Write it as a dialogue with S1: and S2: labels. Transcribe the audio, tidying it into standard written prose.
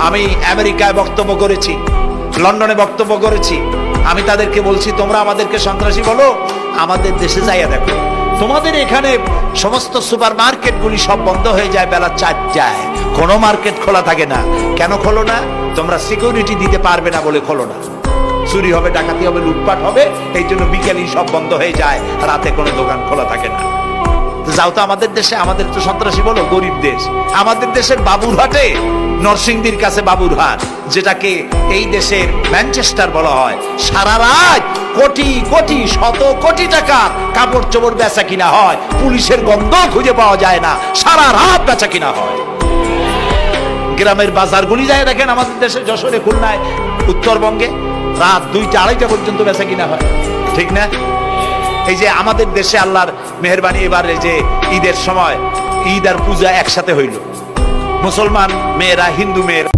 S1: আমি আমেরিকায় বক্তব্য করেছি, লন্ডনে বক্তব্য করেছি। আমি তাদেরকে বলছি, তোমরা আমাদেরকে সন্ত্রাসী বলো, আমাদের দেশে যাইয়া দেখো, তোমাদের এখানে সমস্ত সুপার মার্কেটগুলি সব বন্ধ হয়ে যায় বেলা 4টায়, কোনো মার্কেট খোলা থাকে না। কেন খোলো না? তোমরা সিকিউরিটি দিতে পারবে না বলে খোলো না। চুরি হবে, ডাকাতি হবে, লুটপাট হবে, এই জন্য বিকেলই সব বন্ধ হয়ে যায়, রাতে কোনো দোকান খোলা থাকে না। যাও তো আমাদের দেশে, আমাদের তো সন্ত্রাসী বলো, গরিব দেশ। আমাদের দেশের বাবুরহাটে, নরসিংদীর কাছে বাবুরহাট, যেটাকে এই দেশের ম্যানচেস্টার বলা হয়, সারা রাত কোটি কোটি শত কোটি টাকা কাপড় চোপড় বেচা কিনা হয়, পুলিশের গন্ধ খুঁজে পাওয়া যায় না, সারা রাত বেচা কিনা হয়। গ্রামের বাজারগুলি যায় দেখেন, আমাদের দেশে যশোরে, খুলনায়, উত্তরবঙ্গে রাত 2টা 2:30 পর্যন্ত বেচা কিনা হয়, ঠিক না? এই যে আমাদের দেশে আল্লাহর মেহেরবানি, এবার এই যে ঈদের সময় ঈদ আর পূজা একসাথে হইল, মুসলমান মেয়েরা হিন্দু মেয়েরা